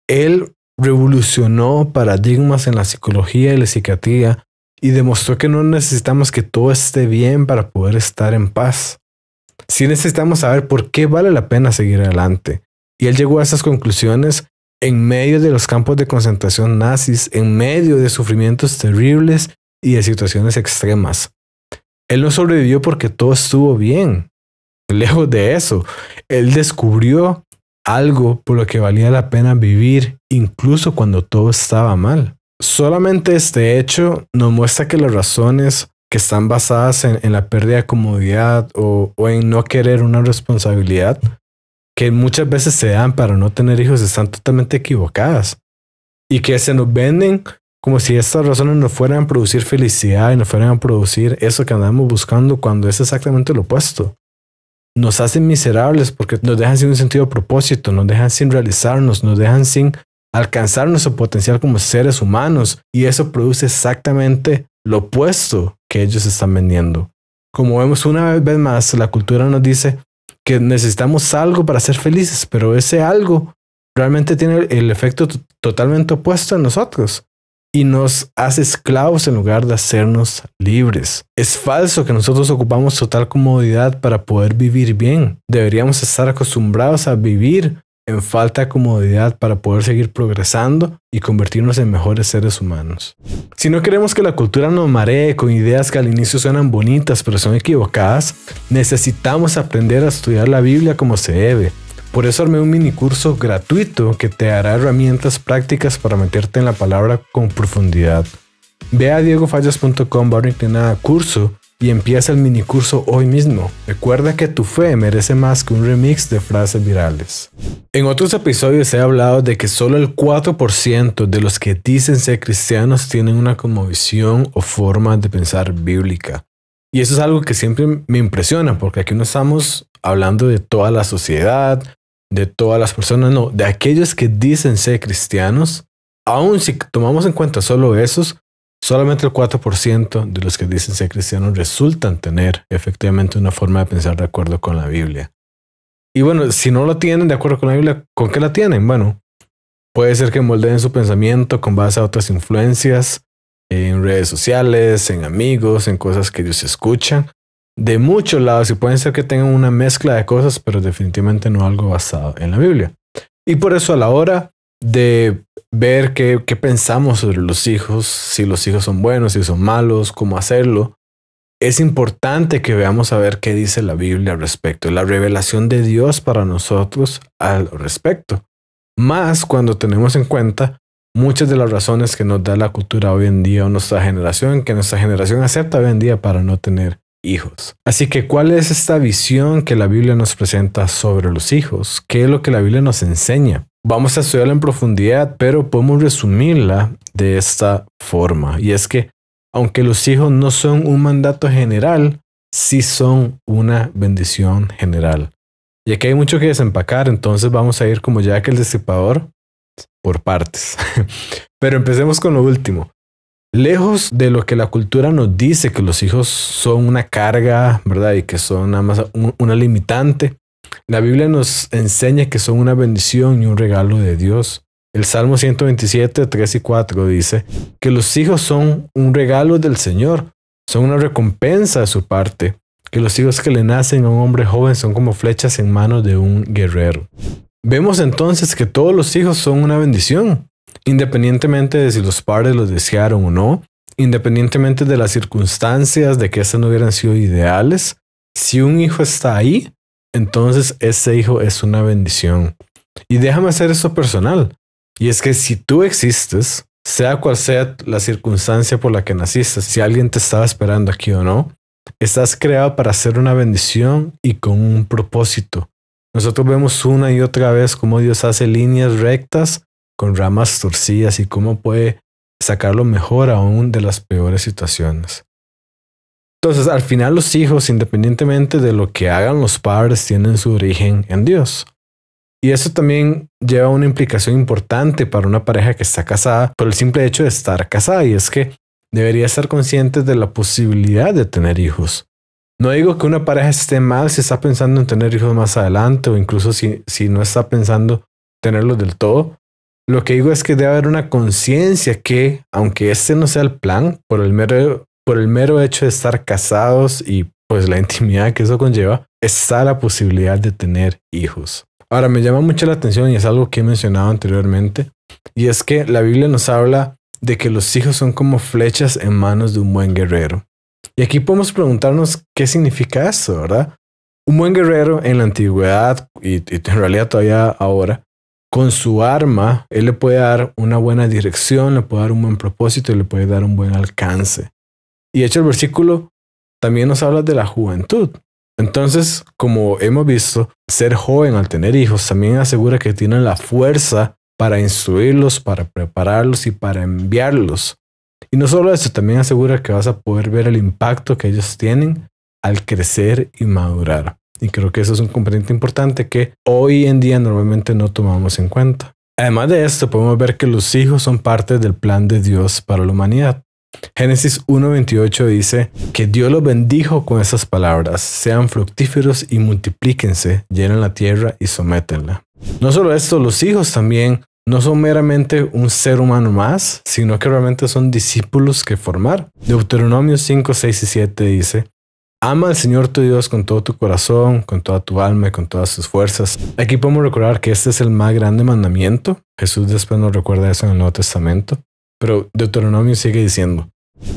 Él revolucionó paradigmas en la psicología y la psiquiatría y demostró que no necesitamos que todo esté bien para poder estar en paz. Sí necesitamos saber por qué vale la pena seguir adelante. Y él llegó a esas conclusiones en medio de los campos de concentración nazis, en medio de sufrimientos terribles y de situaciones extremas. Él no sobrevivió porque todo estuvo bien. Lejos de eso, él descubrió algo por lo que valía la pena vivir, incluso cuando todo estaba mal. Solamente este hecho nos muestra que las razones que están basadas en la pérdida de comodidad o en no querer una responsabilidad, que muchas veces se dan para no tener hijos, están totalmente equivocadas. Y que se nos venden como si estas razones nos fueran a producir felicidad y nos fueran a producir eso que andamos buscando, cuando es exactamente lo opuesto. Nos hacen miserables porque nos dejan sin un sentido de propósito, nos dejan sin realizarnos, nos dejan sin alcanzar nuestro potencial como seres humanos, y eso produce exactamente lo opuesto que ellos están vendiendo. Como vemos una vez más, la cultura nos dice que necesitamos algo para ser felices, pero ese algo realmente tiene el efecto totalmente opuesto en nosotros y nos hace esclavos en lugar de hacernos libres. Es falso que nosotros ocupamos total comodidad para poder vivir bien. Deberíamos estar acostumbrados a vivir en falta de comodidad para poder seguir progresando y convertirnos en mejores seres humanos. Si no queremos que la cultura nos maree con ideas que al inicio suenan bonitas pero son equivocadas, necesitamos aprender a estudiar la Biblia como se debe. Por eso armé un mini curso gratuito que te dará herramientas prácticas para meterte en la palabra con profundidad. Ve a diegofallas.com/curso y empieza el mini curso hoy mismo. Recuerda que tu fe merece más que un remix de frases virales. En otros episodios he hablado de que solo el 4% de los que dicen ser cristianos tienen una cosmovisión o forma de pensar bíblica. Y eso es algo que siempre me impresiona, porque aquí no estamos hablando de toda la sociedad, de todas las personas, no, de aquellos que dicen ser cristianos. Aún si tomamos en cuenta solo esos, solamente el 4% de los que dicen ser cristianos resultan tener efectivamente una forma de pensar de acuerdo con la Biblia. Y bueno, si no lo tienen de acuerdo con la Biblia, ¿con qué la tienen? Bueno, puede ser que moldeen su pensamiento con base a otras influencias, en redes sociales, en amigos, en cosas que ellos escuchan. De muchos lados, y pueden ser que tengan una mezcla de cosas, pero definitivamente no algo basado en la Biblia. Y por eso a la hora de ver qué pensamos sobre los hijos, si los hijos son buenos, si son malos, cómo hacerlo, es importante que veamos a ver qué dice la Biblia al respecto, la revelación de Dios para nosotros al respecto. Más cuando tenemos en cuenta muchas de las razones que nos da la cultura hoy en día o nuestra generación, que nuestra generación acepta hoy en día para no tener hijos. Así que, ¿cuál es esta visión que la Biblia nos presenta sobre los hijos? ¿Qué es lo que la Biblia nos enseña? Vamos a estudiarla en profundidad, pero podemos resumirla de esta forma. Y es que, aunque los hijos no son un mandato general, sí son una bendición general. Y aquí hay mucho que desempacar, entonces vamos a ir como Jack el Destripador por partes. Pero empecemos con lo último. Lejos de lo que la cultura nos dice, que los hijos son una carga, ¿verdad? Y que son nada más una limitante, la Biblia nos enseña que son una bendición y un regalo de Dios. El Salmo 127, 3 y 4 dice que los hijos son un regalo del Señor, son una recompensa de su parte, que los hijos que le nacen a un hombre joven son como flechas en manos de un guerrero. Vemos entonces que todos los hijos son una bendición, independientemente de si los padres los desearon o no, independientemente de las circunstancias de que estas no hubieran sido ideales. Si un hijo está ahí, entonces ese hijo es una bendición. Y déjame hacer esto personal. Y es que si tú existes, sea cual sea la circunstancia por la que naciste, si alguien te estaba esperando aquí o no, estás creado para ser una bendición y con un propósito. Nosotros vemos una y otra vez cómo Dios hace líneas rectas con ramas torcidas y cómo puede sacarlo mejor aún de las peores situaciones. Entonces, al final los hijos, independientemente de lo que hagan los padres, tienen su origen en Dios. Y eso también lleva una implicación importante para una pareja que está casada por el simple hecho de estar casada. Y es que debería estar consciente de la posibilidad de tener hijos. No digo que una pareja esté mal si está pensando en tener hijos más adelante o incluso si no está pensando tenerlos del todo. Lo que digo es que debe haber una conciencia que, aunque este no sea el plan, por el mero hecho de estar casados y pues la intimidad que eso conlleva, está la posibilidad de tener hijos. Ahora, me llama mucho la atención y es algo que he mencionado anteriormente, y es que la Biblia nos habla de que los hijos son como flechas en manos de un buen guerrero. Y aquí podemos preguntarnos qué significa eso, ¿verdad? Un buen guerrero en la antigüedad y en realidad todavía ahora, con su arma, él le puede dar una buena dirección, le puede dar un buen propósito y le puede dar un buen alcance. Y de hecho el versículo también nos habla de la juventud. Entonces, como hemos visto, ser joven al tener hijos también asegura que tienen la fuerza para instruirlos, para prepararlos y para enviarlos. Y no solo eso, también asegura que vas a poder ver el impacto que ellos tienen al crecer y madurar. Y creo que eso es un componente importante que hoy en día normalmente no tomamos en cuenta. Además de esto, podemos ver que los hijos son parte del plan de Dios para la humanidad. Génesis 1:28 dice que Dios los bendijo con esas palabras: sean fructíferos y multiplíquense, llenen la tierra y sométenla. No solo esto, los hijos también no son meramente un ser humano más, sino que realmente son discípulos que formar. Deuteronomio 5, 6 y 7 dice: ama al Señor tu Dios con todo tu corazón, con toda tu alma y con todas tus fuerzas. Aquí podemos recordar que este es el más grande mandamiento. Jesús después nos recuerda eso en el Nuevo Testamento. Pero Deuteronomio sigue diciendo: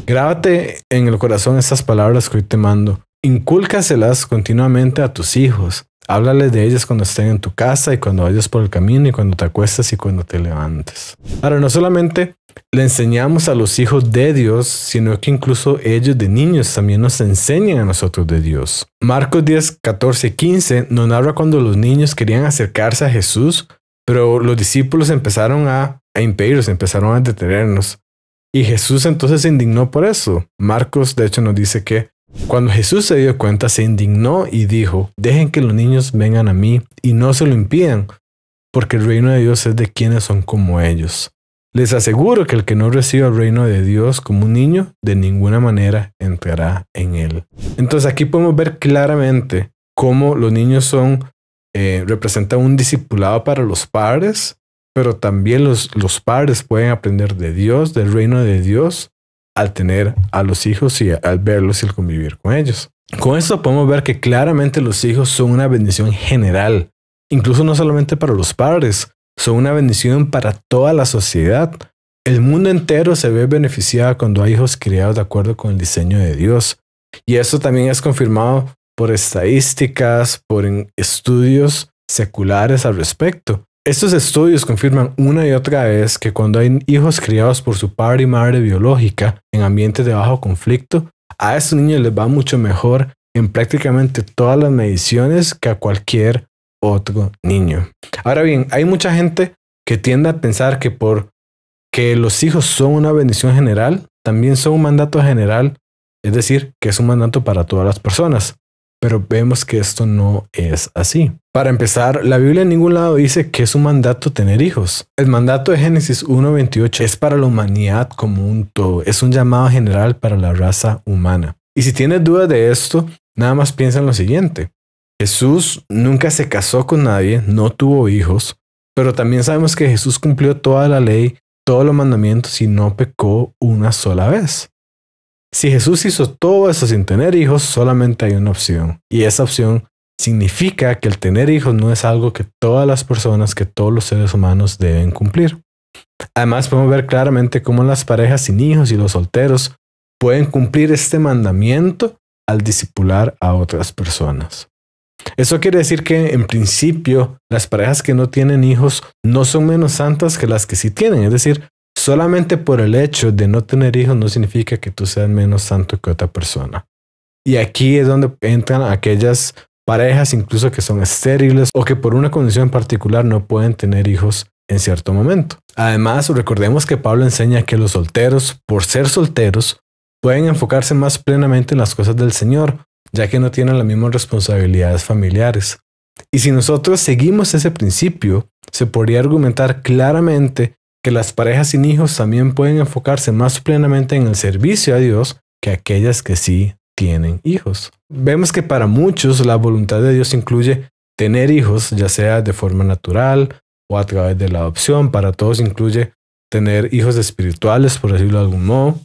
grábate en el corazón estas palabras que hoy te mando. Incúlcaselas continuamente a tus hijos. Háblales de ellas cuando estén en tu casa y cuando vayas por el camino y cuando te acuestas y cuando te levantes. Ahora, no solamente le enseñamos a los hijos de Dios, sino que incluso ellos de niños también nos enseñan a nosotros de Dios. Marcos 10, 14 y 15 nos narra cuando los niños querían acercarse a Jesús, pero los discípulos empezaron a impedirlos, empezaron a detenernos. Y Jesús entonces se indignó por eso. Marcos de hecho nos dice que cuando Jesús se dio cuenta, se indignó y dijo: dejen que los niños vengan a mí y no se lo impidan, porque el reino de Dios es de quienes son como ellos. Les aseguro que el que no reciba el reino de Dios como un niño, de ninguna manera entrará en él. Entonces aquí podemos ver claramente cómo los niños representan un discipulado para los padres, pero también los padres pueden aprender de Dios, del reino de Dios, al tener a los hijos y al verlos y al convivir con ellos. Con esto podemos ver que claramente los hijos son una bendición general, incluso no solamente para los padres, son una bendición para toda la sociedad. El mundo entero se ve beneficiado cuando hay hijos criados de acuerdo con el diseño de Dios. Y eso también es confirmado por estadísticas, por estudios seculares al respecto. Estos estudios confirman una y otra vez que cuando hay hijos criados por su padre y madre biológica en ambientes de bajo conflicto, a estos niños les va mucho mejor en prácticamente todas las mediciones que a cualquier otro niño. Ahora bien, hay mucha gente que tiende a pensar que porque los hijos son una bendición general, también son un mandato general, es decir, que es un mandato para todas las personas. Pero vemos que esto no es así. Para empezar, la Biblia en ningún lado dice que es un mandato tener hijos. El mandato de Génesis 1:28 es para la humanidad como un todo. Es un llamado general para la raza humana. Y si tienes dudas de esto, nada más piensa en lo siguiente. Jesús nunca se casó con nadie, no tuvo hijos, pero también sabemos que Jesús cumplió toda la ley, todos los mandamientos y no pecó una sola vez. Si Jesús hizo todo eso sin tener hijos, solamente hay una opción. Y esa opción significa que el tener hijos no es algo que todas las personas, que todos los seres humanos deben cumplir. Además, podemos ver claramente cómo las parejas sin hijos y los solteros pueden cumplir este mandamiento al discipular a otras personas. Eso quiere decir que, en principio, las parejas que no tienen hijos no son menos santas que las que sí tienen. Es decir, solamente por el hecho de no tener hijos no significa que tú seas menos santo que otra persona. Y aquí es donde entran aquellas parejas incluso que son estériles o que por una condición particular no pueden tener hijos en cierto momento. Además, recordemos que Pablo enseña que los solteros, por ser solteros, pueden enfocarse más plenamente en las cosas del Señor, ya que no tienen las mismas responsabilidades familiares. Y si nosotros seguimos ese principio, se podría argumentar claramente que las parejas sin hijos también pueden enfocarse más plenamente en el servicio a Dios que aquellas que sí tienen hijos. Vemos que para muchos la voluntad de Dios incluye tener hijos, ya sea de forma natural o a través de la adopción. Para todos incluye tener hijos espirituales, por decirlo de algún modo.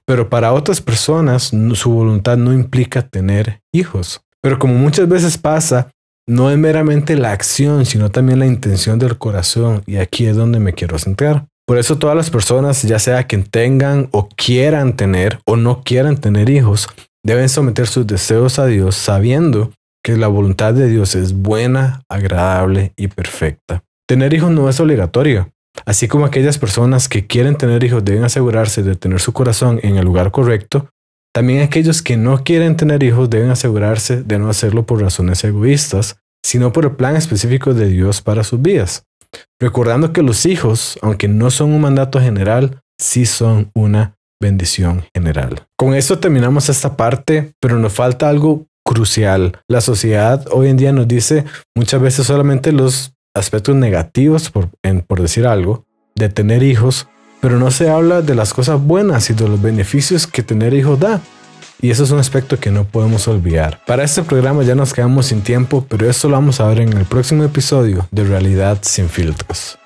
Pero para otras personas su voluntad no implica tener hijos. Pero como muchas veces pasa, no es meramente la acción, sino también la intención del corazón. Y aquí es donde me quiero centrar. Por eso todas las personas, ya sea que tengan o quieran tener o no quieran tener hijos, deben someter sus deseos a Dios sabiendo que la voluntad de Dios es buena, agradable y perfecta. Tener hijos no es obligatorio. Así como aquellas personas que quieren tener hijos deben asegurarse de tener su corazón en el lugar correcto, también aquellos que no quieren tener hijos deben asegurarse de no hacerlo por razones egoístas, sino por el plan específico de Dios para sus vidas. Recordando que los hijos, aunque no son un mandato general, sí son una bendición general. Con esto terminamos esta parte, pero nos falta algo crucial. La sociedad hoy en día nos dice muchas veces solamente los aspectos negativos, por decir algo, de tener hijos, pero no se habla de las cosas buenas y de los beneficios que tener hijos da. Y eso es un aspecto que no podemos olvidar. Para este programa ya nos quedamos sin tiempo, pero esto lo vamos a ver en el próximo episodio de Realidad Sin Filtros.